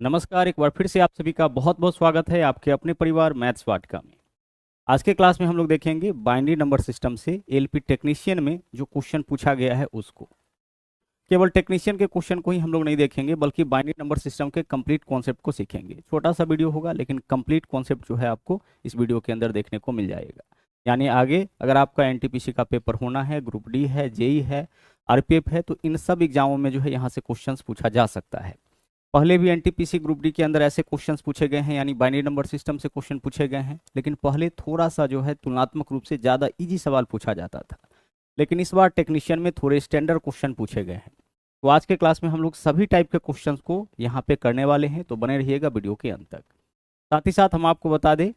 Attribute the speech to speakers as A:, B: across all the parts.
A: नमस्कार। एक बार फिर से आप सभी का बहुत बहुत स्वागत है आपके अपने परिवार मैथ्स वाटिका में। आज के क्लास में हम लोग देखेंगे बाइनरी नंबर सिस्टम से एलपी टेक्नीशियन में जो क्वेश्चन पूछा गया है उसको। केवल टेक्नीशियन के क्वेश्चन को ही हम लोग नहीं देखेंगे बल्कि बाइनरी नंबर सिस्टम के कंप्लीट कॉन्सेप्ट को सीखेंगे। छोटा सा वीडियो होगा लेकिन कंप्लीट कॉन्सेप्ट जो है आपको इस वीडियो के अंदर देखने को मिल जाएगा। यानी आगे अगर आपका एनटीपीसी का पेपर होना है, ग्रुप डी है, जेई है, आरपीएफ है, तो इन सब एग्जामों में जो है यहाँ से क्वेश्चंस पूछा जा सकता है। पहले भी एनटीपीसी ग्रुप डी के अंदर ऐसे क्वेश्चंस पूछे गए हैं, यानी बाइनरी नंबर सिस्टम से क्वेश्चन पूछे गए हैं, लेकिन पहले थोड़ा सा जो है तुलनात्मक रूप से ज़्यादा इजी सवाल पूछा जाता था। लेकिन इस बार टेक्नीशियन में थोड़े स्टैंडर्ड क्वेश्चन पूछे गए हैं। तो आज के क्लास में हम लोग सभी टाइप के क्वेश्चंस को यहाँ पे करने वाले हैं, तो बने रहिएगा वीडियो के अंत तक। साथ ही साथ हम आपको बता दें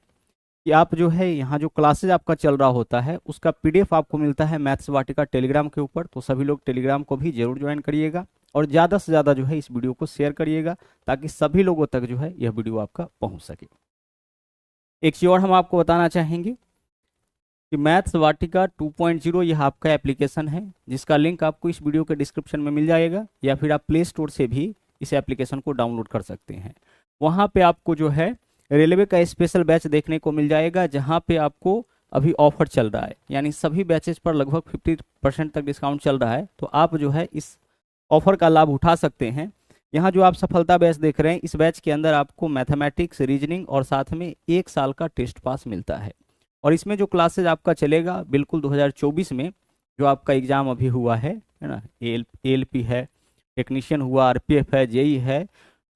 A: कि आप जो है यहाँ जो क्लासेज आपका चल रहा होता है उसका पीडीएफ आपको मिलता है मैथ्स वाटिका टेलीग्राम के ऊपर। तो सभी लोग टेलीग्राम को भी जरूर ज्वाइन करिएगा और ज़्यादा से ज़्यादा जो है इस वीडियो को शेयर करिएगा ताकि सभी लोगों तक जो है यह वीडियो आपका पहुंच सके। एक चीज़ और हम आपको बताना चाहेंगे कि मैथ्स वाटिका 2.0 यह आपका एप्लीकेशन है जिसका लिंक आपको इस वीडियो के डिस्क्रिप्शन में मिल जाएगा, या फिर आप प्ले स्टोर से भी इस एप्लीकेशन को डाउनलोड कर सकते हैं। वहाँ पे आपको जो है रेलवे का स्पेशल बैच देखने को मिल जाएगा जहाँ पे आपको अभी ऑफर चल रहा है, यानी सभी बैचेस पर लगभग 50% तक डिस्काउंट चल रहा है। तो आप जो है इस ऑफर का लाभ उठा सकते हैं। यहाँ जो आप सफलता बैच देख रहे हैं, इस बैच के अंदर आपको मैथमेटिक्स, रीजनिंग और साथ में 1 साल का टेस्ट पास मिलता है। और इसमें जो क्लासेज आपका चलेगा बिल्कुल 2024 में जो आपका एग्ज़ाम अभी हुआ है ना, एएलपी है, टेक्नीशियन हुआ, आरपीएफ है, जेई है,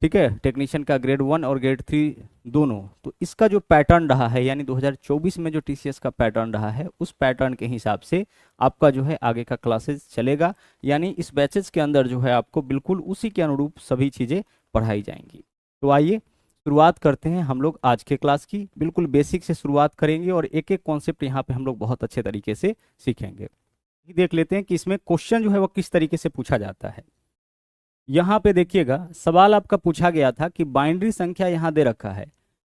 A: ठीक है, टेक्नीशियन का ग्रेड 1 और ग्रेड 3 दोनों। तो इसका जो पैटर्न रहा है, यानी 2024 में जो टीसीएस का पैटर्न रहा है उस पैटर्न के हिसाब से आपका जो है आगे का क्लासेस चलेगा। यानी इस बैचेस के अंदर जो है आपको बिल्कुल उसी के अनुरूप सभी चीज़ें पढ़ाई जाएंगी। तो आइए शुरुआत करते हैं हम लोग आज के क्लास की। बिल्कुल बेसिक से शुरुआत करेंगे और एक एक कॉन्सेप्ट यहाँ पे हम लोग बहुत अच्छे तरीके से सीखेंगे। देख लेते हैं कि इसमें क्वेश्चन जो है वो किस तरीके से पूछा जाता है। यहाँ पे देखिएगा सवाल आपका पूछा गया था कि बाइनरी संख्या यहाँ दे रखा है,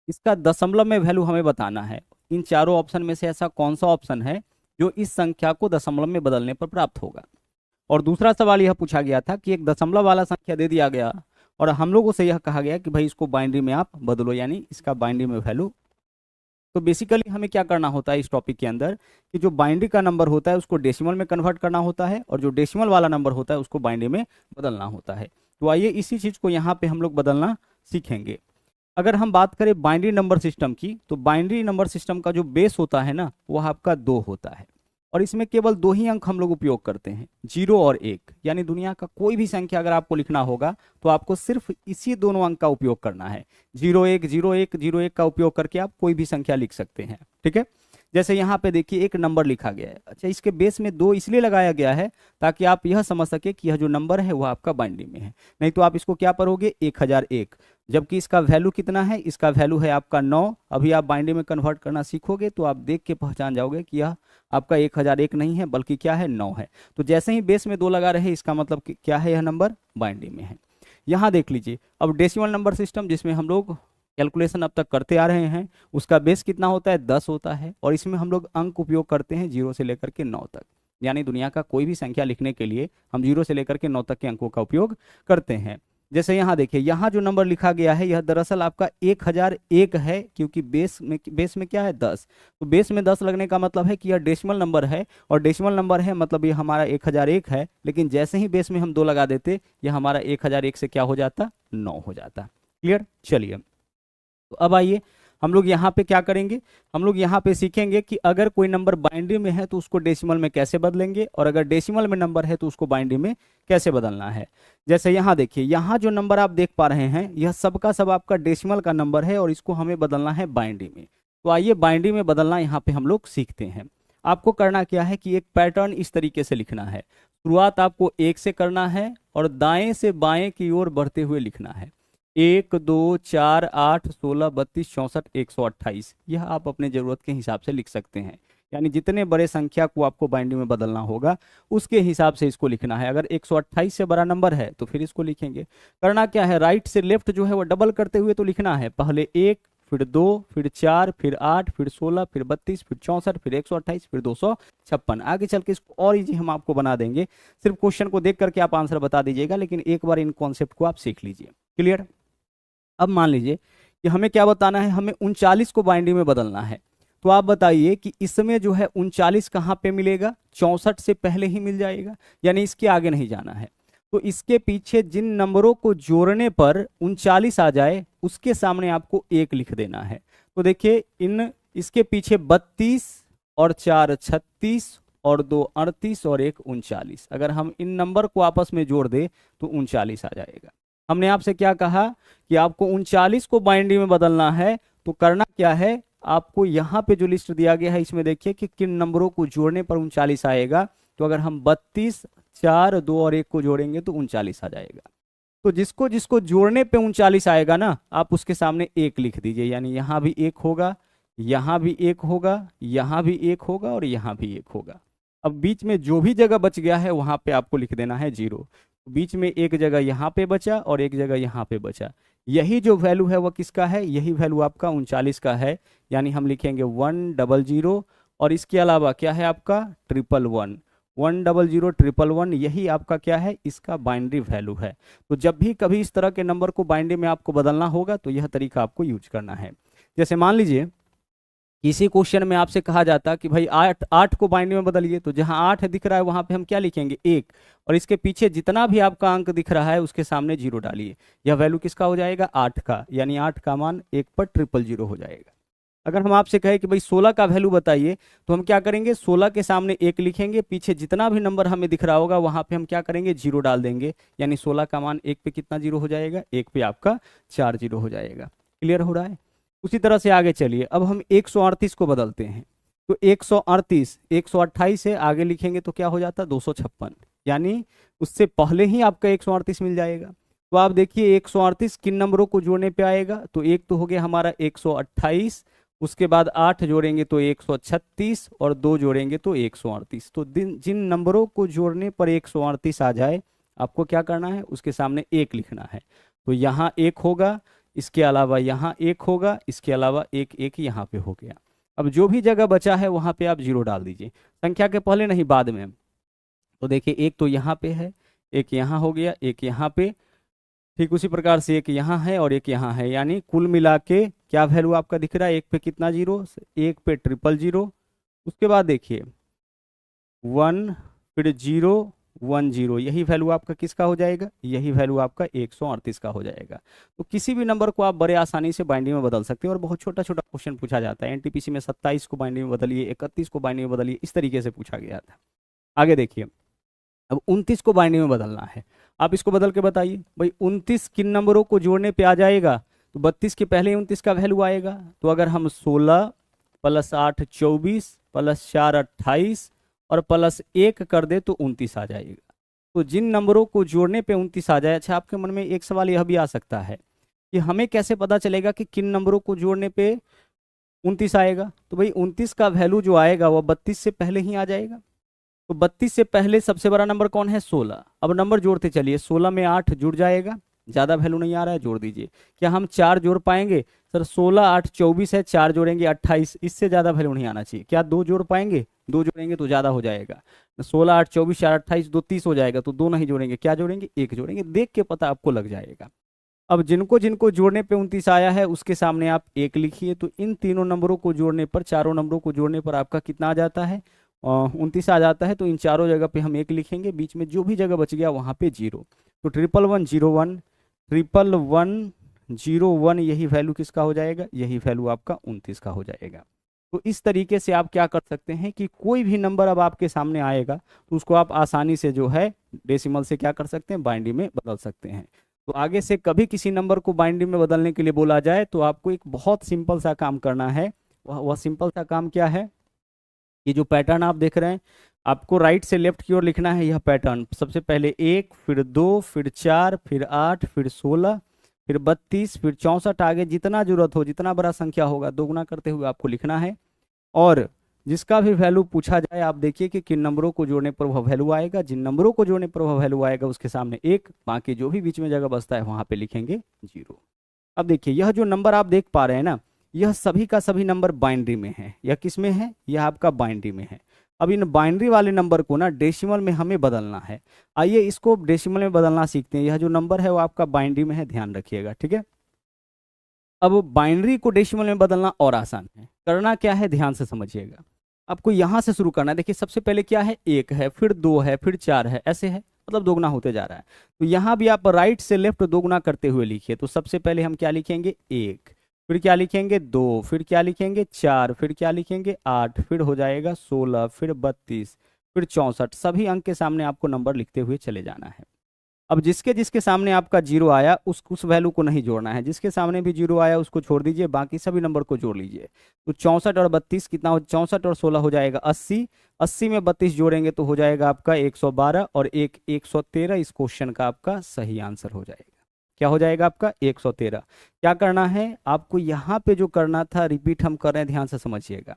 A: इसका दशमलव में वैल्यू हमें बताना है। इन चारों ऑप्शन में से ऐसा कौन सा ऑप्शन है जो इस संख्या को दशमलव में बदलने पर प्राप्त होगा। और दूसरा सवाल यह पूछा गया था कि एक दशमलव वाला संख्या दे दिया गया और हम लोगों से यह कहा गया कि भाई इसको बाइनरी में आप बदलो, यानी इसका बाइनरी में वैल्यू। तो बेसिकली हमें क्या करना होता है इस टॉपिक के अंदर कि जो बाइनरी का नंबर होता है उसको डेसिमल में कन्वर्ट करना होता है और जो डेसिमल वाला नंबर होता है उसको बाइनरी में बदलना होता है। तो आइए इसी चीज़ को यहाँ पे हम लोग बदलना सीखेंगे। अगर हम बात करें बाइनरी नंबर सिस्टम की, तो बाइनरी नंबर सिस्टम का जो बेस होता है ना वह आपका 2 होता है और इसमें केवल 2 ही अंक हम लोग उपयोग करते हैं, 0 और 1। यानी दुनिया का कोई भी संख्या अगर आपको लिखना होगा तो आपको सिर्फ इसी दोनों अंक का उपयोग करना है। 01 01 01 का उपयोग करके आप कोई भी संख्या लिख सकते हैं, ठीक है। जैसे यहाँ पे देखिए एक नंबर लिखा गया है, अच्छा इसके बेस में 2 इसलिए लगाया गया है ताकि आप यह समझ सके कि यह जो नंबर है वह आपका बाइनरी में है। नहीं तो आप इसको क्या पढ़ोगे 1001, जबकि इसका वैल्यू कितना है, इसका वैल्यू है आपका 9। अभी आप बाइनरी में कन्वर्ट करना सीखोगे तो आप देख के पहचान जाओगे कि यह आपका 1001 नहीं है बल्कि क्या है 9 है। तो जैसे ही बेस में 2 लगा रहे इसका मतलब क्या है, यह नंबर बाइनरी में है। यहाँ देख लीजिए अब डेसिमल नंबर सिस्टम जिसमें हम लोग कैलकुलेशन अब तक करते आ रहे हैं, उसका बेस कितना होता है 10 होता है और इसमें हम लोग अंक उपयोग करते हैं 0 से लेकर के 9 तक। यानी दुनिया का कोई भी संख्या लिखने के लिए हम 0 से लेकर के 9 तक के अंकों का उपयोग करते हैं। जैसे यहाँ देखिए, यहाँ जो नंबर लिखा गया है यह दरअसल आपका 1001 है, क्योंकि बेस में क्या है 10। तो बेस में 10 लगने का मतलब है कि यह डेसिमल नंबर है और डेसिमल नंबर है मतलब ये हमारा 1001 है। लेकिन जैसे ही बेस में हम 2 लगा देते यह हमारा 1001 से क्या हो जाता, 9 हो जाता। क्लियर। चलिए तो अब आइए हम लोग यहाँ पे क्या करेंगे, हम लोग यहाँ पे सीखेंगे कि अगर कोई नंबर बाइनरी में है तो उसको डेसिमल में कैसे बदलेंगे और अगर डेसिमल में नंबर है तो उसको बाइनरी में कैसे बदलना है। जैसे यहाँ देखिए, यहाँ जो नंबर आप देख पा रहे हैं यह सबका सब आपका डेसिमल का नंबर है और इसको हमें बदलना है बाइनरी में। तो आइए बाइनरी में बदलना यहाँ पे हम लोग सीखते हैं। आपको करना क्या है कि एक पैटर्न इस तरीके से लिखना है। शुरुआत आपको 1 से करना है और दाएं से बाएं की ओर बढ़ते हुए लिखना है। 1 2 4 8 16 32 64 128, यह आप अपने ज़रूरत के हिसाब से लिख सकते हैं। यानी जितने बड़े संख्या को आपको बाइनरी में बदलना होगा उसके हिसाब से इसको लिखना है। अगर 128 से बड़ा नंबर है तो फिर इसको लिखेंगे। करना क्या है, राइट से लेफ्ट जो है वो डबल करते हुए तो लिखना है। पहले 1, फिर 2, फिर 4, फिर 8, फिर 16, फिर 32, फिर 64, फिर 128, फिर 256। आगे चल के इसको और इजी हम आपको बना देंगे। सिर्फ क्वेश्चन को देख करके आप आंसर बता दीजिएगा, लेकिन एक बार इन कॉन्सेप्ट को आप सीख लीजिए। क्लियर। अब मान लीजिए कि हमें क्या बताना है, हमें 39 को बाइनरी में बदलना है। तो आप बताइए कि इसमें जो है 39 कहाँ पे मिलेगा, 64 से पहले ही मिल जाएगा, यानी इसके आगे नहीं जाना है। तो इसके पीछे जिन नंबरों को जोड़ने पर 39 आ जाए उसके सामने आपको 1 लिख देना है। तो देखिए इसके पीछे 32 और 4 36 और 2 38 और 1 39, अगर हम इन नंबर को आपस में जोड़ दे तो 39 आ जाएगा। हमने आपसे क्या कहा कि आपको 39 को बाइनरी में बदलना है, तो करना क्या है, आपको यहाँ पे जो लिस्ट दिया गया है इसमें देखिए कि किन नंबरों को जोड़ने पर 39 आएगा। तो अगर हम 32 4 2 और 1 को जोड़ेंगे तो 39 आ जाएगा। तो जिसको जिसको जोड़ने पे 39 आएगा ना, आप उसके सामने 1 लिख दीजिए, यानी यहाँ भी 1 होगा, यहाँ भी 1 होगा, यहाँ भी 1 होगा और यहाँ भी 1 होगा। अब बीच में जो भी जगह बच गया है वहां पे आपको लिख देना है 0। बीच में एक जगह यहाँ पे बचा और एक जगह यहाँ पे बचा, यही जो वैल्यू है वह किसका है, यही वैल्यू आपका 39 का है, यानी हम लिखेंगे 100 और इसके अलावा क्या है आपका 111, 100 111, यही आपका क्या है, इसका बाइनरी वैल्यू है। तो जब भी कभी इस तरह के नंबर को बाइनरी में आपको बदलना होगा तो यह तरीका आपको यूज करना है। जैसे मान लीजिए इसी क्वेश्चन में आपसे कहा जाता कि भाई 8 को बाइनरी में बदलिए, तो जहां 8 दिख रहा है वहां पे हम क्या लिखेंगे 1, और इसके पीछे जितना भी आपका अंक दिख रहा है उसके सामने 0 डालिए। यह वैल्यू किसका हो जाएगा, 8 का, यानी 8 का मान 1 पर 000 हो जाएगा। अगर हम आपसे कहे कि भाई 16 का वैल्यू बताइए, तो हम क्या करेंगे, 16 के सामने 1 लिखेंगे, पीछे जितना भी नंबर हमें दिख रहा होगा वहां पे हम क्या करेंगे 0 डाल देंगे, यानी 16 का मान 1 पे कितना 0 हो जाएगा, 1 पे आपका 4 0 हो जाएगा। क्लियर हो रहा है। उसी तरह से आगे चलिए, अब हम 138 को बदलते हैं। तो 138 128 से आगे लिखेंगे तो क्या हो जाता है 256, यानी उससे पहले ही आपका 138 मिल जाएगा। तो आप देखिए 138 किन नंबरों को जोड़ने पे आएगा, तो एक तो हो गया हमारा 128, उसके बाद 8 जोड़ेंगे तो 136 और 2 जोड़ेंगे तो 138। तो जिन नंबरों को जोड़ने पर 138 आ जाए आपको क्या करना है, उसके सामने 1 लिखना है। तो यहाँ 1 होगा, इसके अलावा यहाँ 1 होगा, इसके अलावा 1 1 यहाँ पे हो गया। अब जो भी जगह बचा है वहां पे आप 0 डाल दीजिए, संख्या के पहले नहीं बाद में। तो देखिए एक तो यहाँ पे है, एक यहाँ हो गया, एक यहाँ पे, ठीक उसी प्रकार से एक यहाँ है और एक यहाँ है, यानी कुल मिला के क्या वैल्यू आपका दिख रहा है, एक पे कितना 0, 1 पे 000, उसके बाद देखिए 1 फिर 0 1 0, यही वैल्यू आपका किसका हो जाएगा, यही वैल्यू आपका 138 का हो जाएगा। तो किसी भी नंबर को आप बड़े आसानी से बाइनरी में बदल सकते हैं, और बहुत छोटा छोटा क्वेश्चन पूछा जाता है। एनटीपीसी में 27 को बाइनरी में बदलिए, 31 को बाइनरी में बदलिए, इस तरीके से पूछा गया था। आगे देखिए, अब 29 को बाइनरी में बदलना है। आप इसको बदल के बताइए भाई 29 किन नंबरों को जोड़ने पे आ जाएगा, तो 32 के पहले 29 का वैल्यू आएगा। तो अगर हम 16 + 8 24 + 4 28 और +1 कर दे तो 29 आ जाएगा। तो जिन नंबरों को जोड़ने पे 29 आ जाए, अच्छा आपके मन में एक सवाल यह भी आ सकता है कि हमें कैसे पता चलेगा कि किन नंबरों को जोड़ने पे 29 आएगा। तो भाई 29 का वैल्यू जो आएगा वह 32 से पहले ही आ जाएगा। तो 32 से पहले सबसे बड़ा नंबर कौन है, 16। अब नंबर जोड़ते चलिए, 16 में 8 जुड़ जाएगा, ज़्यादा वैल्यू नहीं आ रहा है, जोड़ दीजिए। क्या हम 4 जोड़ पाएंगे, सर 16 8 24 है, 4 जोड़ेंगे 28, इससे ज़्यादा वैल्यू नहीं आना चाहिए। क्या 2 जोड़ पाएंगे, 2 जोड़ेंगे तो ज़्यादा हो जाएगा। 16 8 24 4 28 2 30 हो जाएगा, तो 2 नहीं जोड़ेंगे, क्या जोड़ेंगे 1 जोड़ेंगे। देख के पता आपको लग जाएगा। अब जिनको जिनको जोड़ने पे 29 आया है उसके सामने आप 1 लिखिए। तो इन तीनों नंबरों को जोड़ने पर, चारों नंबरों को जोड़ने पर आपका कितना आ जाता है, 29 आ जाता है। तो इन चारों जगह पे हम 1 लिखेंगे, बीच में जो भी जगह बच गया वहाँ पे 0। तो 110101 1101 यही वैल्यू किसका हो जाएगा, यही वैल्यू आपका 29 का हो जाएगा। तो इस तरीके से आप क्या कर सकते हैं कि कोई भी नंबर अब आपके सामने आएगा तो उसको आप आसानी से जो है डेसिमल से क्या कर सकते हैं, बाइनरी में बदल सकते हैं। तो आगे से कभी किसी नंबर को बाइनरी में बदलने के लिए बोला जाए तो आपको एक बहुत सिंपल सा काम करना है। वह सिंपल सा काम क्या है, ये जो पैटर्न आप देख रहे हैं, आपको राइट से लेफ्ट की ओर लिखना है। यह पैटर्न सबसे पहले 1 फिर 2 फिर 4 फिर 8 फिर 16 फिर 32 फिर 64, आगे जितना जरूरत हो, जितना बड़ा संख्या होगा दोगुना करते हुए आपको लिखना है। और जिसका भी वैल्यू पूछा जाए आप देखिए कि किन नंबरों को जोड़ने पर वह वैल्यू आएगा। जिन नंबरों को जोड़ने पर वह वैल्यू आएगा उसके सामने 1, बाकी जो भी बीच में जगह बचता है वहां पे लिखेंगे 0। अब देखिए यह जो नंबर आप देख पा रहे हैं ना, यह सभी का सभी नंबर बाइनरी में है। यह किस में है, यह आपका बाइनरी में है। अब इन बाइनरी वाले नंबर को ना डेसिमल में हमें बदलना है। आइए इसको डेसिमल में बदलना सीखते हैं। यह जो नंबर है वो आपका बाइनरी में है, ध्यान रखिएगा, ठीक है। अब बाइनरी को डेसिमल में बदलना और आसान है। करना क्या है, ध्यान से समझिएगा। आपको यहां से शुरू करना है। देखिए सबसे पहले क्या है, 1 है, फिर 2 है, फिर 4 है, ऐसे है, मतलब दोगुना होते जा रहा है। तो यहां भी आप राइट से लेफ्ट दोगुना करते हुए लिखिए। तो सबसे पहले हम क्या लिखेंगे, 1, फिर क्या लिखेंगे 2, फिर क्या लिखेंगे 4, फिर क्या लिखेंगे 8, फिर हो जाएगा 16, फिर 32, फिर 64। सभी अंक के सामने आपको नंबर लिखते हुए चले जाना है। अब जिसके जिसके सामने आपका जीरो आया उस वैल्यू को नहीं जोड़ना है। जिसके सामने भी जीरो आया उसको छोड़ दीजिए, बाकी सभी नंबर को जोड़ लीजिए। तो 64 और 32 कितना हो, 64 और 16 हो जाएगा 80। 80 में 32 जोड़ेंगे तो हो जाएगा आपका 112, और 113 इस क्वेश्चन का आपका सही आंसर हो जाएगा। क्या हो जाएगा आपका 113। क्या करना है आपको यहाँ पे, जो करना था रिपीट हम कर रहे हैं, ध्यान से समझिएगा।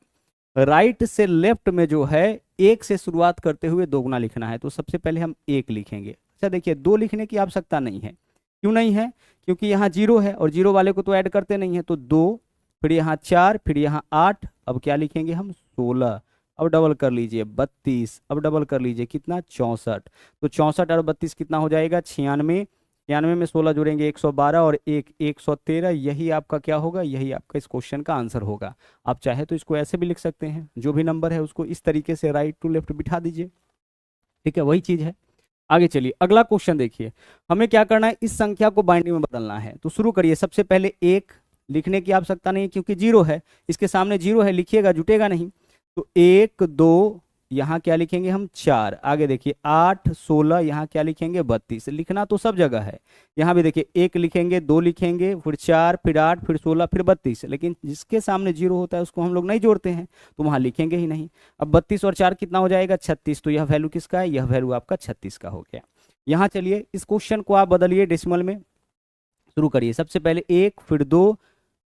A: राइट से लेफ्ट में जो है 1 से शुरुआत करते हुए दोगुना लिखना है। तो सबसे पहले हम 1 लिखेंगे। अच्छा देखिए 2 लिखने की आवश्यकता नहीं है। क्यों नहीं है, क्योंकि यहाँ 0 है और 0 वाले को तो ऐड करते नहीं है। तो 2, फिर यहाँ 4, फिर यहाँ 8, अब क्या लिखेंगे हम 16। अब डबल कर लीजिए 32, अब डबल कर लीजिए कितना 64। तो 64 और 32 कितना हो जाएगा 96। 96 में 16 जोड़ेंगे 112, और 113। यही आपका क्या होगा, यही आपका इस क्वेश्चन का आंसर होगा। आप चाहे तो इसको ऐसे भी लिख सकते हैं, जो भी नंबर है उसको इस तरीके से राइट टू लेफ्ट बिठा दीजिए। ठीक है, वही चीज है। आगे चलिए अगला क्वेश्चन देखिए। हमें क्या करना है, इस संख्या को बाइंडिंग में बदलना है। तो शुरू करिए। सबसे पहले 1 लिखने की आवश्यकता नहीं क्योंकि 0 है, इसके सामने 0 है, लिखिएगा जुटेगा नहीं। तो 1 2, यहाँ क्या लिखेंगे हम 4। आगे देखिए 8 16, यहाँ क्या लिखेंगे 32। लिखना तो सब जगह है। यहाँ भी देखिए 1 लिखेंगे, 2 लिखेंगे, फिर 4, फिर 8, फिर 16, फिर 32। लेकिन जिसके सामने 0 होता है उसको हम लोग नहीं जोड़ते हैं, तो वहाँ लिखेंगे ही नहीं। अब 32 और 4 कितना हो जाएगा 36। तो यह वैल्यू किसका है, यह वैल्यू आपका 36 का हो गया। यहाँ चलिए इस क्वेश्चन को आप बदलिए डेसिमल में। शुरू करिए। सबसे पहले 1, फिर 2,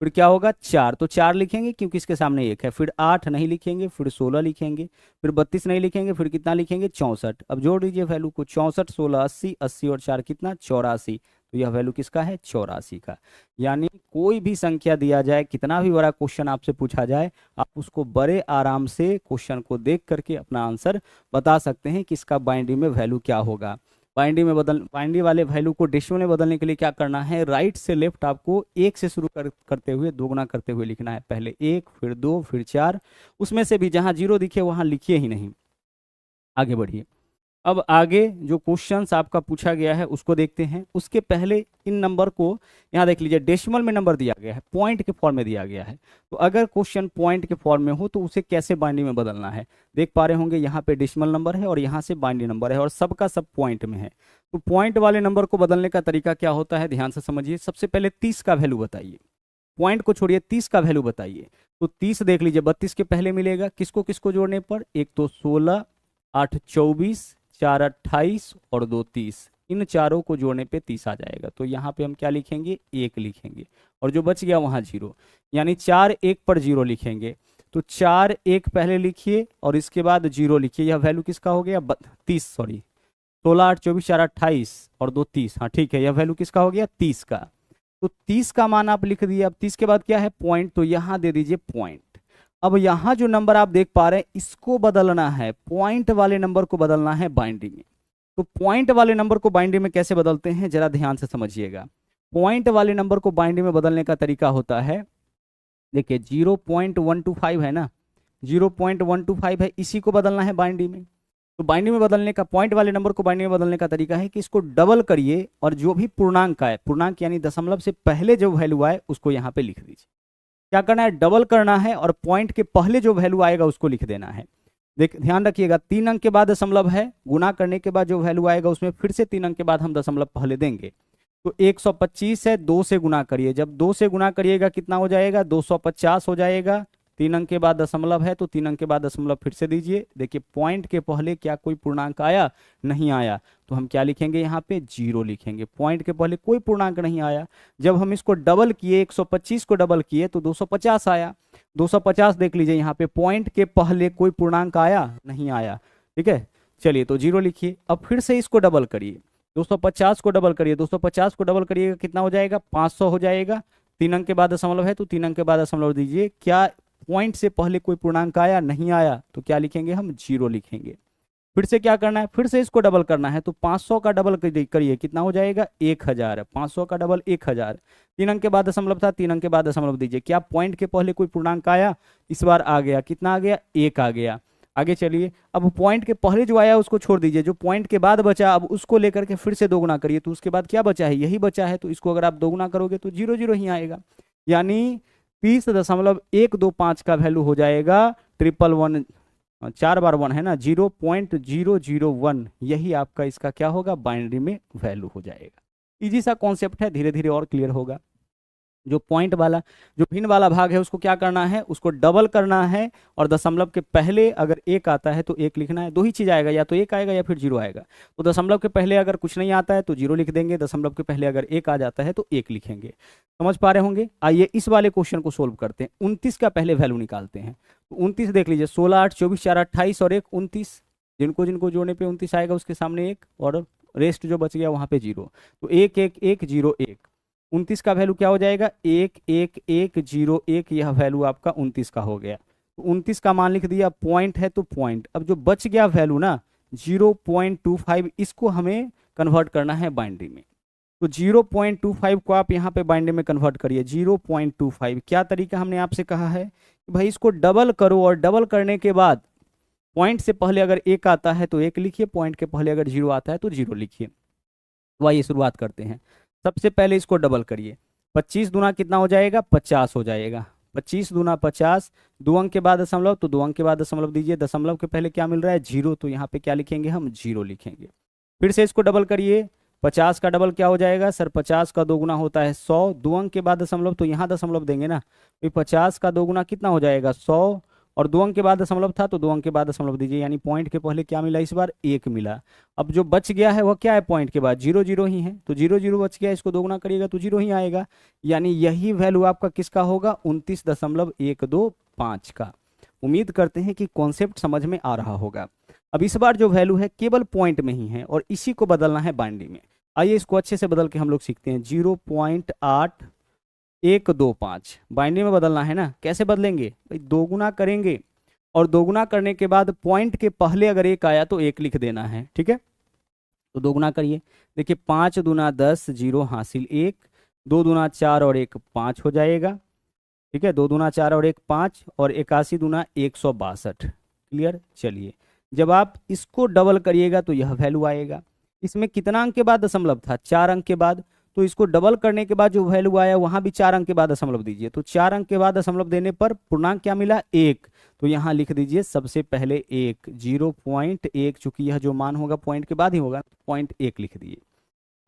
A: फिर क्या होगा 4। तो 4 लिखेंगे क्योंकि इसके सामने 1 है। फिर 8 नहीं लिखेंगे, फिर 16 लिखेंगे, फिर 32 नहीं लिखेंगे, फिर कितना लिखेंगे 64। अब जोड़ दीजिए वैल्यू को, 64 16 80, 80 और 4 कितना 84। तो यह वैल्यू किसका है 84 का। यानी कोई भी संख्या दिया जाए, कितना भी बड़ा क्वेश्चन आपसे पूछा जाए, आप उसको बड़े आराम से क्वेश्चन को देख करके अपना आंसर बता सकते हैं कि इसका बाइंडिंग में वैल्यू क्या होगा। बाइंडिंग वाले वैल्यू को डेसिमल में बदलने के लिए क्या करना है, राइट से लेफ्ट आपको 1 से शुरू करते हुए दोगुना करते हुए लिखना है। पहले 1, फिर 2, फिर 4। उसमें से भी जहां 0 दिखे वहां लिखिए ही नहीं। आगे बढ़िए। अब आगे जो क्वेश्चंस आपका पूछा गया है उसको देखते हैं। उसके पहले इन नंबर को यहाँ देख लीजिए, डेसिमल में नंबर दिया गया है, पॉइंट के फॉर्म में दिया गया है। तो अगर क्वेश्चन पॉइंट के फॉर्म में हो तो उसे कैसे बाइंडिंग में बदलना है, देख पा रहे होंगे यहाँ पे डेसिमल नंबर है और यहाँ से बाइंडिंग नंबर है, और सबका सब पॉइंट में है। तो पॉइंट वाले नंबर को बदलने का तरीका क्या होता है, ध्यान से समझिए। सबसे पहले 30 का वैल्यू बताइए, पॉइंट को छोड़िए, 30 का वैल्यू बताइए। तो 30 देख लीजिए 32 के पहले मिलेगा, किसको किसको जोड़ने पर, एक तो 16, 8 24, 4 28 और 2 30। इन चारों को जोड़ने पे 30 आ जाएगा। तो यहाँ पे हम क्या लिखेंगे 1 लिखेंगे, और जो बच गया वहाँ 0, यानी 4 1 पर 0 लिखेंगे। तो 4 1 पहले लिखिए और इसके बाद 0 लिखिए। यह वैल्यू किसका हो गया 30, सॉरी 16 8 24 4 28 और 2 30। हाँ ठीक है, यह वैल्यू किसका हो गया 30 का। तो 30 का मान आप लिख दिए। अब 30 के बाद क्या है पॉइंट, तो यहाँ दे दीजिए पॉइंट। अब यहाँ जो नंबर आप देख पा रहे हैं इसको बदलना है, पॉइंट वाले नंबर को बदलना है बाइंडिंग में। तो पॉइंट वाले नंबर को बाइंडिंग में कैसे बदलते हैं जरा ध्यान से समझिएगा। पॉइंट वाले नंबर को बाइंडिंग में बदलने का तरीका होता है, देखिए 0.125 है ना, 0.125 है, इसी को बदलना है बाइंडिंग में। तो बाइंडिंग में बदलने का, पॉइंट वाले नंबर को बाइंडिंग में बदलने का तरीका है कि इसको डबल करिए और जो भी पूर्णांक आए, पूर्णांक यानी दशमलव से पहले जो वैल्यू आए उसको यहाँ पे लिख दीजिए। क्या करना है, डबल करना है और पॉइंट के पहले जो वैल्यू आएगा उसको लिख देना है। देख ध्यान रखिएगा, 3 अंक के बाद दशमलव है, गुना करने के बाद जो वैल्यू आएगा उसमें फिर से 3 अंक के बाद हम दशमलव पहले देंगे। तो 125 है, 2 से गुना करिए, जब 2 से गुना करिएगा कितना हो जाएगा 250 हो जाएगा। 3 अंक के बाद दशमलव है तो 3 अंक के बाद दशमलव फिर से दीजिए। देखिए पॉइंट के पहले क्या कोई पूर्णांक आया, नहीं आया, तो हम क्या लिखेंगे यहाँ पे 0 लिखेंगे। पॉइंट के पहले कोई पूर्णांक नहीं आया। जब हम इसको डबल किए, 125 को डबल किए तो 250 आया। 250 देख लीजिए यहाँ पे पॉइंट के पहले कोई पूर्णांक आया, नहीं आया। ठीक है, चलिए तो 0 लिखिए। अब फिर से इसको डबल करिए, 250 को डबल करिए, 250 को डबल करिएगा कितना हो जाएगा 500 हो जाएगा। 3 अंक के बाद दशमलव है तो 3 अंक के बाद दशमलव दीजिए। क्या पॉइंट से पहले कोई पूर्णांक आया, नहीं आया, तो क्या लिखेंगे हम 0 लिखेंगे। फिर से क्या करना है, फिर से इसको डबल करना है। तो 500 का डबल करिए, कितना हो जाएगा 1000। 500 का डबल 1000। 3 अंक के बाद दशमलव था, 3 अंक के बाद दशमलव दीजिए। क्या पॉइंट के पहले कोई पूर्णांक आया? इस बार आ गया। कितना आ गया? 1 आ गया। आगे चलिए, अब पॉइंट के पहले जो आया उसको छोड़ दीजिए, जो पॉइंट के बाद बचा अब उसको लेकर के फिर से दोगुना करिए। तो उसके बाद क्या बचा है? यही बचा है। तो इसको अगर आप दोगुना करोगे तो 0 0 ही आएगा, यानी 30.125 का वैल्यू हो जाएगा 111, 4 बार 1 है ना, 0.001। यही आपका इसका क्या होगा? बाइनरी में वैल्यू हो जाएगा। इजी सा कॉन्सेप्ट है, धीरे धीरे और क्लियर होगा। जो पॉइंट वाला, जो भिन्न वाला भाग है उसको क्या करना है? उसको डबल करना है, और दशमलव के पहले अगर 1 आता है तो 1 लिखना है। दो ही चीज आएगा, या तो 1 आएगा या फिर 0 आएगा। तो दशमलव के पहले अगर कुछ नहीं आता है तो 0 लिख देंगे, दशमलव के पहले अगर 1 आ जाता है तो 1 लिखेंगे। समझ पा रहे होंगे। आइए इस वाले क्वेश्चन को सोल्व करते हैं। 29 का पहले वैल्यू निकालते हैं। तो 29 देख लीजिए, 16 8 24 4 28 और 1 29। जिनको जिनको जोड़ने पे 29 आएगा उसके सामने 1, और रेस्ट जो बच गया वहां पे 0। तो 1 1 1 0 1। 29 का वैल्यू क्या हो जाएगा? 1 1 1 0 1। यह वैल्यू आपका 29 का हो गया। तो 29 का मान लिख दिया, पॉइंट है तो पॉइंट। अब जो बच गया वैल्यू ना 0.25, इसको हमें कन्वर्ट करना है बाइनरी में। तो 0.25 को आप यहाँ पे बाइनरी में कन्वर्ट करिए। 0.25 क्या तरीका हमने आपसे कहा है कि भाई इसको डबल करो, और डबल करने के बाद पॉइंट से पहले अगर 1 आता है तो 1 लिखिए, पॉइंट के पहले अगर 0 आता है तो 0 लिखिए। तो आइए शुरुआत करते हैं। सबसे पहले इसको डबल करिए। 25 दूना कितना हो जाएगा? 50 हो जाएगा। 25 दूना 50। 2 अंक के बाद दशमलव, तो 2 अंक के बाद दशमलव दीजिए। दशमलव के पहले क्या मिल रहा है? 0। तो यहाँ पे क्या लिखेंगे हम? 0 लिखेंगे। फिर से इसको डबल करिए। 50 का डबल क्या हो जाएगा सर? 50 का दोगुना होता है 100। 2 अंक के बाद दशमलव, तो यहाँ दशमलव देंगे ना। तो 50 का दोगुना कितना हो जाएगा? 100। और 2 अंक के बाद दशमलव था तो 2 अंक के बाद दशमलव दीजिए, यानी पॉइंट के पहले क्या मिला इस बार? 1 मिला। अब जो बच गया है वह क्या है? पॉइंट के बाद 0 0 ही है। तो 0 0 बच गया, इसको दोगुना करिएगा तो 0 ही आएगा, यानी यही वैल्यू आपका किसका होगा? 29.125 का। उम्मीद करते हैं कि कॉन्सेप्ट समझ में आ रहा होगा। अब इस बार जो वैल्यू है केवल पॉइंट में ही है, और इसी को बदलना है बाइनरी में। आइए इसको अच्छे से बदल के हम लोग सीखते हैं। 0.8125 बाइनरी में बदलना है ना। कैसे बदलेंगे भाई? दोगुना करेंगे, और दोगुना करने के बाद पॉइंट के पहले अगर 1 आया तो 1 लिख देना है, ठीक है। तो दोगुना करिए। देखिए 5 दूना 10, 0 हासिल 1। 2 दूना 4 और 1 5 हो जाएगा, ठीक है। 2 दूना 4 और 1 5, और 81 दूना 162। क्लियर। चलिए, जब आप इसको डबल करिएगा तो यह वैल्यू आएगा। इसमें कितना अंक के बाद दशमलव था? 4 अंक के बाद। तो इसको डबल करने के बाद जो वैल्यू आया वहां भी 4 अंक के बाद दशमलव दीजिए। तो 4 अंक के बाद दशमलव देने पर पूर्णांक क्या मिला? 1। तो यहाँ लिख दीजिए सबसे पहले 1, 0.1। चूंकि यह जो मान होगा पॉइंट के बाद ही होगा, 0.1 लिख दिए।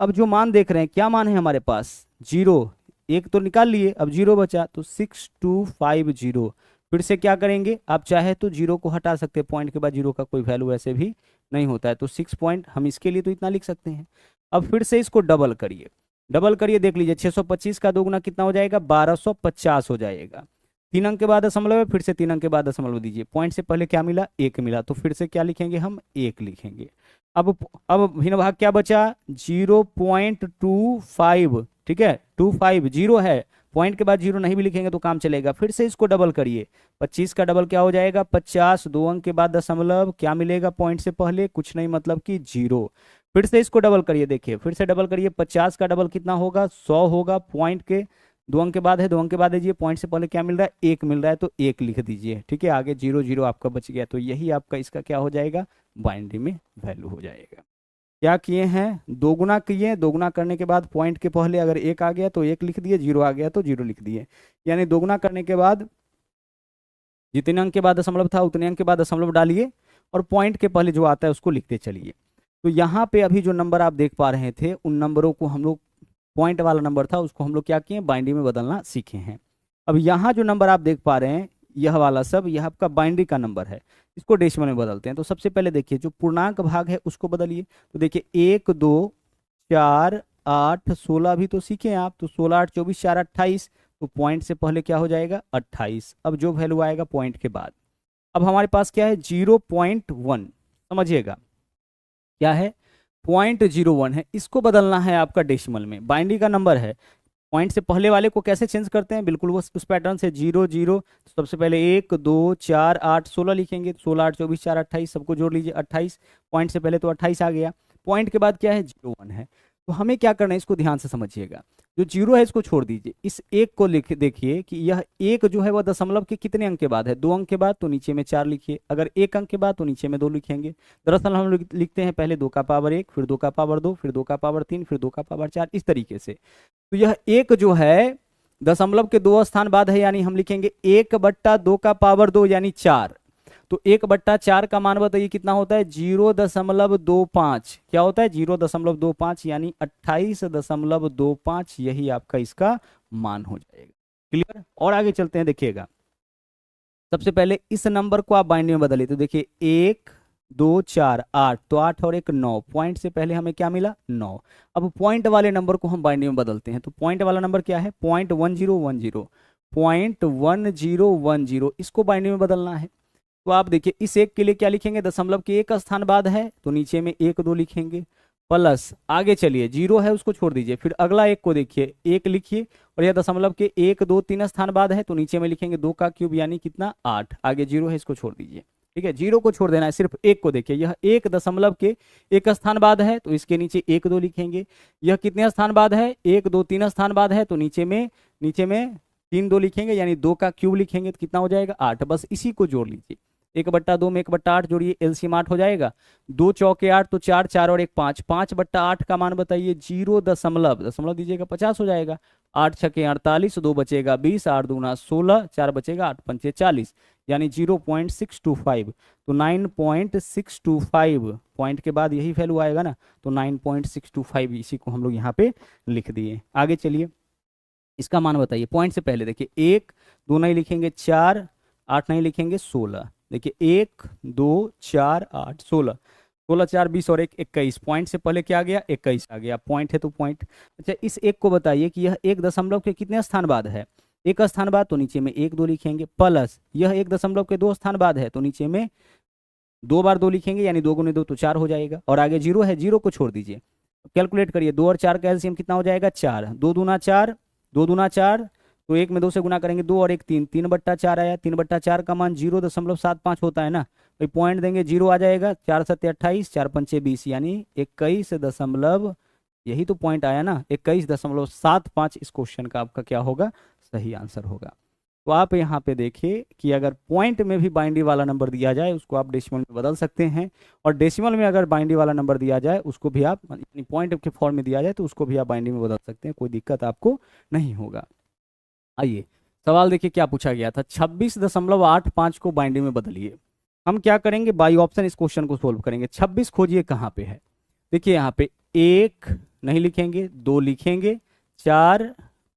A: अब जो मान देख रहे हैं, क्या मान है हमारे पास? 0। 1 तो निकाल लिए, अब 0 बचा, तो 6250। फिर से क्या करेंगे? आप चाहे तो 0 को हटा सकते हैं, पॉइंट के बाद 0 का कोई वैल्यू ऐसे भी नहीं होता है। तो 6 पॉइंट, हम इसके लिए तो इतना लिख सकते हैं। अब फिर से इसको डबल करिए। डबल करिए, देख लीजिए 625 का दोगुना कितना हो जाएगा? 1250 हो जाएगा। 3 अंक के बाद दशमलव है, फिर से 3 अंक के बाद दशमलव दीजिए। पॉइंट से पहले क्या मिला? 1 मिला। तो फिर से क्या लिखेंगे हम? 1 लिखेंगे। अब भिन्न भाग क्या बचा? 0.25, ठीक है। 25 0 है, पॉइंट के बाद 0 नहीं भी लिखेंगे तो काम चलेगा। फिर से इसको डबल करिए। 25 का डबल क्या हो जाएगा? 50। 2 अंक के बाद दशमलव, क्या मिलेगा पॉइंट से पहले? कुछ नहीं, मतलब कि 0। फिर से इसको डबल करिए, देखिए फिर से डबल करिए। 50 का डबल कितना होगा? 100 होगा। पॉइंट के 2 अंक के बाद है, 2 अंक के बाद दीजिए। पॉइंट से पहले क्या मिल रहा है? 1 मिल रहा है, तो 1 लिख दीजिए, ठीक है। आगे 0 0 आपका बच गया, तो यही आपका इसका क्या हो जाएगा? बाइनरी में वैल्यू हो जाएगा। क्या किए हैं? दोगुना किए। दोगुना करने के बाद पॉइंट के पहले अगर 1 आ गया तो 1 लिख दिए, 0 आ गया तो 0 लिख दिए। यानी दोगुना करने के बाद जितने अंक के बाद दशमलव था उतने अंक के बाद दशमलव डालिए, और पॉइंट के पहले जो आता है उसको लिखते चलिए। तो यहाँ पे अभी जो नंबर आप देख पा रहे थे, उन नंबरों को हम लोग, पॉइंट वाला नंबर था उसको हम लोग क्या किए? बाइनरी में बदलना सीखे हैं। अब यहाँ जो नंबर आप देख पा रहे हैं, यह वाला सब, यह आपका बाइनरी का नंबर है। इसको डेसिमल में बदलते हैं। तो सबसे पहले देखिए जो पूर्णांक भाग है उसको बदलिए। तो देखिए 1 2 4 8 16 भी तो सीखे हैं आप। तो 16 8 24 4 28। तो पॉइंट से पहले क्या हो जाएगा? 28। अब जो वैल्यू आएगा पॉइंट के बाद, अब हमारे पास क्या है? 0.1। समझिएगा क्या है? 0.01 है। इसको बदलना है आपका डेसिमल में। बाइनरी का नंबर है, पॉइंट से पहले वाले को कैसे चेंज करते हैं, बिल्कुल वो उस पैटर्न से 0 0। तो सबसे पहले 1 2 4 8 16 लिखेंगे, 16 8 24 4 28, सबको जोड़ लीजिए 28। पॉइंट से पहले तो 28 आ गया। पॉइंट के बाद क्या है, 0 1 है। तो हमें क्या करना है, इसको ध्यान से समझिएगा। जो 0 है इसको छोड़ दीजिए, इस एक को लिख देखिए कि यह एक जो है वह दशमलव के कितने अंक के बाद है, 2 अंक के बाद, तो नीचे में 4 लिखिए। अगर 1 अंक के बाद तो नीचे में 2 लिखेंगे। दरअसल हम लोग लिखते हैं पहले 2 का पावर 1, फिर 2 का पावर 2, फिर 2 का पावर 3, फिर 2 का पावर 4, इस तरीके से। तो यह एक जो है दशमलव के 2 स्थान बाद है, यानी हम लिखेंगे 1/2 का पावर 2 यानी 4। तो 1/4 का मान बताइए कितना होता है, 0.25। क्या होता है, 0.25 यानी 28.25। यही आपका इसका मान हो जाएगा। क्लियर। और आगे चलते हैं, देखिएगा। सबसे पहले इस नंबर को आप बाइंडिंग में बदलिए। तो देखिए 1 2 4 8, तो 8 और 1 9। पॉइंट से पहले हमें क्या मिला, 9। अब पॉइंट वाले नंबर को हम बाइंडिंग में बदलते हैं। तो पॉइंट वाला नंबर क्या है, 0.1010, 0.1010, इसको बाइंडिंग में बदलना है। तो आप देखिए इस एक के लिए क्या लिखेंगे, दशमलव के 1 स्थान बाद है तो नीचे में 1 2 लिखेंगे, प्लस आगे चलिए 0 है उसको छोड़ दीजिए, फिर अगला एक को देखिए 1 लिखिए, और यह दशमलव के 1 2 3 स्थान बाद है तो नीचे में लिखेंगे 2 का क्यूब यानी कितना, 8। आगे 0 है इसको छोड़ दीजिए। ठीक है, 0 को छोड़ देना है, सिर्फ 1 को देखिए। यह 1 दशमलव के 1 स्थान बाद है तो इसके नीचे 1 2 लिखेंगे। यह कितने स्थान बाद है, 1 2 3 स्थान बाद है तो नीचे में 3 2 लिखेंगे, यानी 2 का क्यूब लिखेंगे तो कितना हो जाएगा, 8। बस इसी को जोड़ लीजिए। 1/2 में 1/8 जोड़िए, एलसीएम 8 हो जाएगा। 2 चौके 8 तो 4 4 और 1 5, 5/8 का मान बताइए, 0 दशमलव दीजिएगा 50 हो जाएगा। 8 छके 48, 2 बचेगा 20, 8 दूना 16, 4 बचेगा 8 पंचे 40, यानी 0.625। तो 9.625 पॉइंट के बाद यही वैल्यू आएगा ना, तो 9.625 इसी को हम लोग यहाँ पे लिख दिए। आगे चलिए, इसका मान बताइए। पॉइंट से पहले देखिए 1 2 नहीं लिखेंगे, 4 8 नहीं लिखेंगे, 16। देखिए 1 2 4 8 16, 16 4 20 और 1 21। पॉइंट से पहले क्या आ गया, 21 आ गया। पॉइंट है तो पॉइंट। अच्छा, इस एक को बताइए कि यह 1 दशमलव के कितने स्थान बाद है, 1 स्थान बाद, तो नीचे में 1 2 लिखेंगे, प्लस यह 1 दशमलव के 2 स्थान बाद है तो नीचे में 2 बार 2 लिखेंगे, यानी 2 गुने 2 तो 4 हो जाएगा। और आगे 0 है, 0 को छोड़ दीजिए। कैलकुलेट करिए, 2 और 4 का एलसीएम कितना हो जाएगा, 4। 2 दूना 4, 2 दूना 4, तो 1 में 2 से गुना करेंगे, 2 और 1 3, 3/4 आया। 3/4 का मान 0.75 होता है ना, तो पॉइंट देंगे 0 आ जाएगा। 4 7 28, 4 पंचे 20, यानी 21 दशमलव, यही तो पॉइंट आया ना, 21.75 इस क्वेश्चन का आपका क्या होगा, सही आंसर होगा। तो आप यहाँ पे देखिए कि अगर पॉइंट में भी बाइंडी वाला नंबर दिया जाए उसको आप डेसिमल में बदल सकते हैं, और डेसिमल में अगर बाइंडी वाला नंबर दिया जाए उसको भी आप, यानी पॉइंट के फॉर्म में दिया जाए तो उसको भी आप बाइंडी में बदल सकते हैं, कोई दिक्कत आपको नहीं होगा। आइए सवाल देखिए क्या पूछा गया था, 26.85 को बाइंडिंग में बदलिए। हम क्या करेंगे, बाई ऑप्शन इस क्वेश्चन को सोल्व करेंगे। 26 खोजिए कहाँ पे है, देखिए यहाँ पे 1 नहीं लिखेंगे, 2 लिखेंगे, 4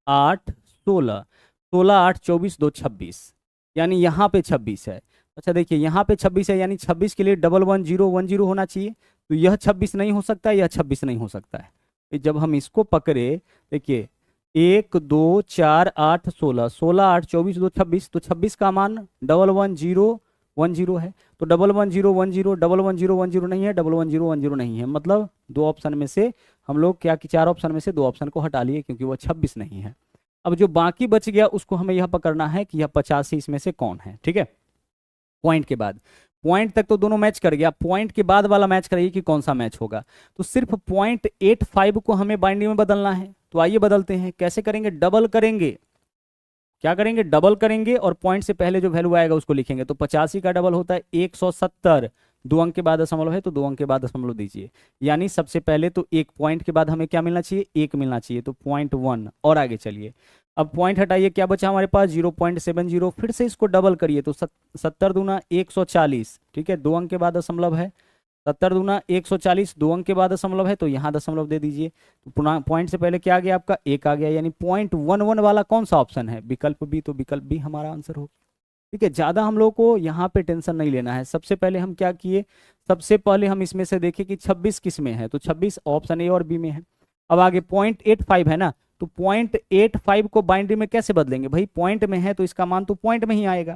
A: 8 16, 16 8 24 2 26, यानी यहाँ पे 26 है। अच्छा देखिए यहाँ पे 26 है, यानी 26 के लिए 11110 होना चाहिए। तो यह 26 नहीं हो सकता, यह 26 नहीं हो सकता है। जब हम इसको पकड़े, देखिए 1 2 4 8 16, 16 8 24 2 26, तो 26 का मान 11110 है। तो 11110, 11110 नहीं है, 11110 नहीं है, मतलब दो ऑप्शन में से हम लोग क्या कि 4 ऑप्शन में से 2 ऑप्शन को हटा लिए, क्योंकि वह 26 नहीं है। अब जो बाकी बच गया उसको हमें यह पकड़ना है कि यह 85 इसमें से कौन है। ठीक है, पॉइंट के बाद, पॉइंट तक तो दोनों मैच कर गया, पॉइंट के बाद वाला मैच करिए कि कौन सा मैच होगा। तो सिर्फ 0.85 को हमें बाइंडिंग में बदलना है। तो आइए बदलते हैं, कैसे करेंगे, डबल करेंगे। क्या करेंगे, डबल करेंगे, और पॉइंट से पहले जो वैल्यू आएगा उसको लिखेंगे। तो 85 का डबल होता है 170, 2 अंक के बाद दशमलव है तो 2 अंक के बाद दशमलव दीजिए, यानी सबसे पहले तो एक पॉइंट के बाद हमें क्या मिलना चाहिए, 1 मिलना चाहिए, तो 0.1। और आगे चलिए, अब पॉइंट हटाइए, क्या बचा हमारे पास 0.70, फिर से इसको डबल करिए तो 70 दूना 140, ठीक है, 2 अंक के बाद दशमलव है, 70 दूना 140, 2 अंक के बाद दशमलव है तो यहाँ दशमलव दे दीजिए। तो पुनः पॉइंट से पहले क्या आ गया आपका, 1 आ गया, यानी 0.11 वाला कौन सा ऑप्शन है, विकल्प बी, तो विकल्प बी हमारा आंसर हो। ठीक है, ज्यादा हम लोग को यहाँ पे टेंशन नहीं लेना है। सबसे पहले हम क्या किए, सबसे पहले हम इसमें से देखें कि 26 किस में है, तो 26 ऑप्शन ए और बी में है। अब आगे 0.85 है ना, तो 0.85 को बाइंड्री में कैसे बदलेंगे, भाई पॉइंट में है तो इसका मान तो पॉइंट में ही आएगा।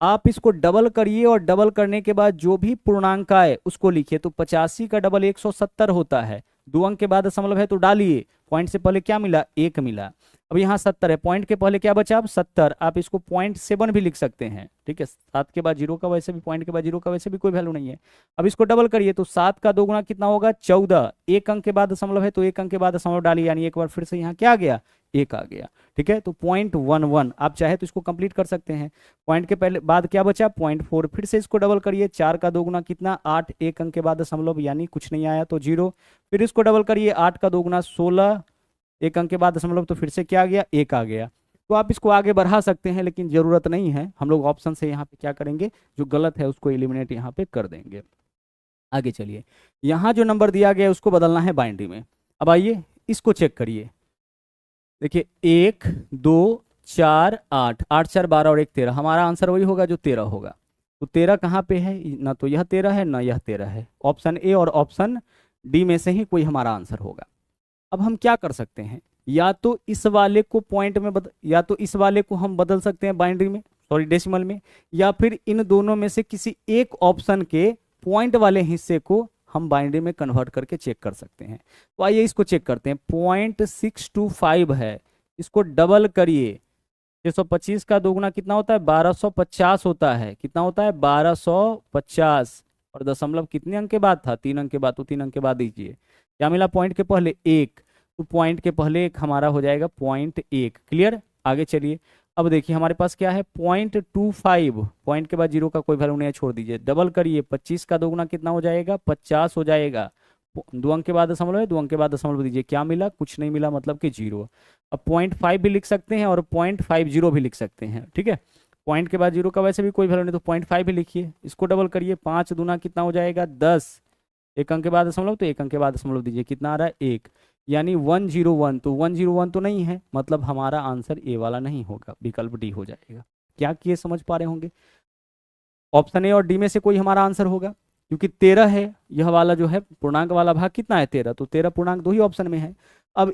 A: आप इसको डबल करिए, और डबल करने के बाद जो भी पूर्णांक आए उसको लिखिए। तो 85 का डबल 170 होता है, 2 अंक के बाद दशमलव है तो डालिए, पॉइंट से पहले क्या मिला, 1 मिला। अब यहाँ 70 है, पॉइंट के पहले क्या बचा, अब 70, आप इसको 0.7 भी लिख सकते हैं, ठीक है। 7 के बाद 0 का वैसे भी, पॉइंट के बाद 0 का वैसे भी कोई वैल्यू नहीं है। अब इसको डबल करिए तो 7 का 2 गुना कितना होगा, 14, एक अंक के बाद दशमलव है तो एक अंक के बाद दशमलव डालिए, यानी एक बार फिर से यहाँ क्या आ गया, एक आ गया, ठीक है। तो 0.11, आप चाहे तो इसको कंप्लीट कर सकते हैं। पॉइंट के पहले बाद क्या बचा, 0.4, फिर से इसको डबल करिए, 4 का 2 गुना कितना, 8, एक अंक के बाद दशमलव यानी कुछ नहीं आया तो 0, फिर इसको डबल करिए, 8 का 2 गुना 16, एक अंक के बाद दशमलव तो फिर से क्या आ गया, एक आ गया। तो आप इसको आगे बढ़ा सकते हैं, लेकिन जरूरत नहीं है, हम लोग ऑप्शन से यहाँ पे क्या करेंगे, जो गलत है उसको एलिमिनेट यहाँ पे कर देंगे। आगे चलिए, यहाँ जो नंबर दिया गया है उसको बदलना है बाइनरी में। अब आइए इसको चेक करिए, देखिए 1 2 4 8, 8 4 12 और 1 13, हमारा आंसर वही होगा जो 13 होगा। तो 13 कहाँ पे है, ना तो यह 13 है ना यह 13 है, ऑप्शन ए और ऑप्शन डी में से ही कोई हमारा आंसर होगा। अब हम क्या कर सकते हैं, या तो इस वाले को पॉइंट में या तो इस वाले को हम बदल सकते हैं बाइनरी में, सॉरी डेसिमल में, या फिर इन दोनों में से किसी एक ऑप्शन के पॉइंट वाले हिस्से को हम बाइनरी में कन्वर्ट करके चेक कर सकते हैं। तो आइए इसको चेक करते हैं, 0.625 है, इसको डबल करिए, 625 का 2 गुना कितना होता है, 1250 होता है, कितना होता है 1250, और दशमलव कितने अंक के बाद था, 3 अंक के बाद, तो 3 अंक के बाद दीजिए, क्या मिला, पॉइंट के पहले 1, तो पॉइंट के पहले एक हमारा हो जाएगा 0.1, क्लियर। आगे चलिए, अब देखिए हमारे पास क्या है 0.25, पॉइंट के बाद 0 का कोई वैल्यू नहीं है, छोड़ दीजिए, डबल करिए, 25 का 2 गुना कितना हो जाएगा, 50 हो जाएगा, 2 अंक के बाद दशमलव है, 2 अंक के बाद दशमलव दीजिए, क्या मिला, कुछ नहीं मिला, मतलब कि 0। अब 0.5 भी लिख सकते हैं और 0.50 भी लिख सकते हैं, ठीक है। पॉइंट के बाद 0 का वैसे भी कोई वैल्यू नहीं, तो 0.5 भी लिखिए, इसको डबल करिए, 5 दूना कितना हो जाएगा 10, एक अंक के बाद दशमलव, तो एक अंक के बाद दशमलव दीजिए, कितना आ रहा है 1, यानी 101, तो 101 तो नहीं है, मतलब हमारा आंसर ए वाला नहीं होगा, विकल्प डी हो जाएगा। क्या किए समझ पा रहे होंगे, ऑप्शन ए और डी में से कोई हमारा आंसर होगा, क्योंकि 13 है, यह वाला जो है पूर्णांक वाला भाग कितना है 13, तो 13 पूर्णांक 2 ही ऑप्शन में है। अब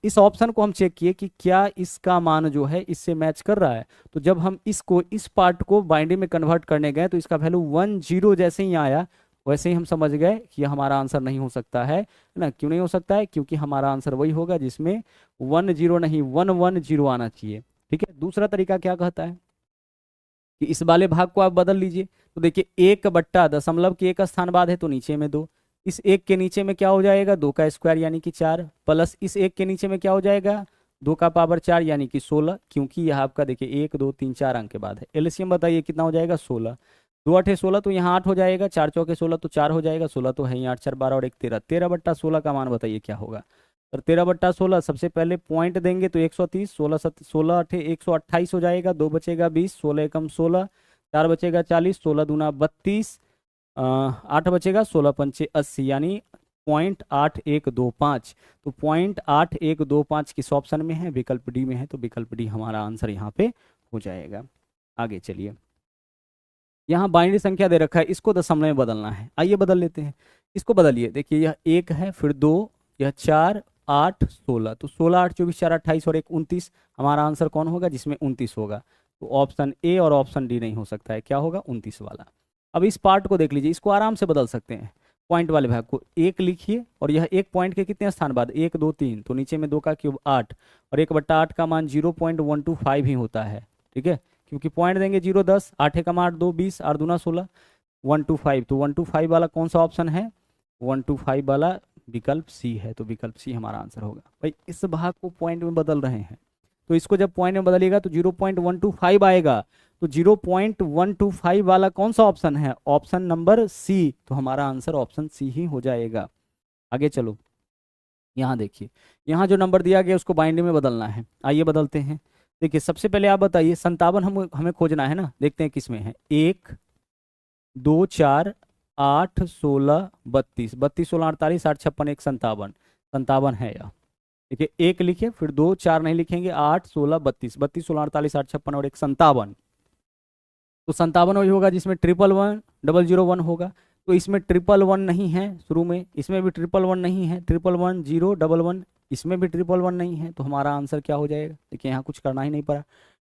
A: इस ऑप्शन को हम चेक किए कि क्या इसका मान जो है इससे मैच कर रहा है, तो जब हम इस पार्ट को बाइनरी में कन्वर्ट करने गए तो इसका वैल्यू 10 जैसे ही आया, वैसे ही हम समझ गए कि हमारा आंसर नहीं हो सकता है ना। क्यों नहीं हो सकता है, क्योंकि हमारा आंसर वही होगा जिसमें 10 नहीं 110 आना चाहिए, ठीक है। दूसरा तरीका क्या कहता है कि इस वाले भाग को आप बदल लीजिए, तो देखिए 1 बट्टा दशमलव के 1 स्थान बाद है तो नीचे में 2, इस 1 के नीचे में क्या हो जाएगा 2 का स्क्वायर यानी कि 4, प्लस इस 1 के नीचे में क्या हो जाएगा 2 का पावर 4 यानी कि 16, क्योंकि यह आपका देखिए 1 2 3 4 अंक के बाद है। एलसीएम बताइए कितना हो जाएगा 16, 2 8 16, तो यहाँ 8 हो जाएगा, 4 चौके 16 तो 4 हो जाएगा, 16 तो है ही, 8 4 12 और 1 13, 13 बट्टा 16 का मान बताइए क्या होगा। और 13 बट्टा 16 सबसे पहले पॉइंट देंगे तो 130, 16 8 128 हो जाएगा, 2 बचेगा 20, 16 एकम 16, 4 बचेगा 40, 16 दूना 32, 8 बचेगा, 16 पंचे 80, यानी 0.8125, तो 0.8125 किस ऑप्शन में है, विकल्प डी में है, तो विकल्प डी हमारा आंसर यहाँ पे हो जाएगा। आगे चलिए, यहाँ बाइनरी संख्या दे रखा है, इसको दशमलव में बदलना है, आइए बदल लेते हैं। इसको बदलिए, देखिए यह 1 है, फिर 2, यह 4 8 16, तो 16 8 24 4 28 और 1 29, हमारा आंसर कौन होगा जिसमें 29 होगा, तो ऑप्शन ए और ऑप्शन डी नहीं हो सकता है, क्या होगा 29 वाला। अब इस पार्ट को देख लीजिए, इसको आराम से बदल सकते हैं, पॉइंट वाले भाग को 1 लिखिए, और यह एक पॉइंट के कितने स्थान बाद 1 2 3, तो नीचे में 2 का क्यूब 8, और 1 बट्टा 8 का मान 0.125 ही होता है, ठीक है, क्योंकि पॉइंट देंगे 0 10, 8 एकम 8 2 20, 8 दूना 16, 125, तो 125 वाला कौन सा ऑप्शन है, 125 वाला विकल्प सी है, तो विकल्प सी हमारा आंसर होगा। भाई इस भाग को पॉइंट में बदल रहे हैं, तो इसको जब पॉइंट में बदलिएगा तो 0.125 आएगा, तो 0.125 वाला कौन सा ऑप्शन है, ऑप्शन नंबर सी, तो हमारा आंसर ऑप्शन सी ही हो जाएगा। आगे चलो, यहाँ देखिए, यहाँ जो नंबर दिया गया उसको बाइनरी में बदलना है, आइए बदलते हैं। देखिए सबसे पहले आप बताइए 57 हमें खोजना है ना, देखते हैं किस में है, 1 2 4 8 16 32, 32 16 48 8 56 1 57, 57 है यह, देखिए 1 लिखिए, फिर 2 4 नहीं लिखेंगे, 8 16 32, 32 16 48 8 56 और 1 57, तो 57 वही होगा जिसमें 111 होगा, तो इसमें 111 नहीं है शुरू में, इसमें भी 111 नहीं है, 111 0 11, इसमें भी 111 नहीं है, तो हमारा आंसर क्या हो जाएगा, देखिए यहाँ कुछ करना ही नहीं पड़ा,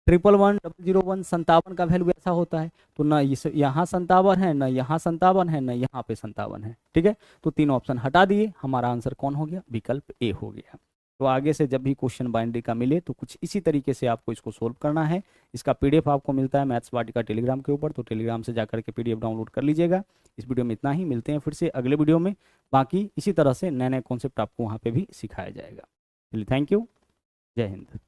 A: 111 001, 57 का वैल्यू ऐसा होता है, तो ना यहाँ 57 है, ना यहाँ 57 है, ना यहाँ पे 57 है, ठीक है, तो 3 ऑप्शन हटा दिए, हमारा आंसर कौन हो गया, विकल्प ए हो गया। तो आगे से जब भी क्वेश्चन बाइनरी का मिले तो कुछ इसी तरीके से आपको इसको सोल्व करना है। इसका पीडीएफ आपको मिलता है मैथ्स वाटिका टेलीग्राम के ऊपर, तो टेलीग्राम से जाकर के पीडीएफ डाउनलोड कर लीजिएगा। इस वीडियो में इतना ही, मिलते हैं फिर से अगले वीडियो में। बाकी इसी तरह से नए नए कॉन्सेप्ट आपको वहाँ पे भी सिखाया जाएगा। चलिए, थैंक यू, जय हिंद।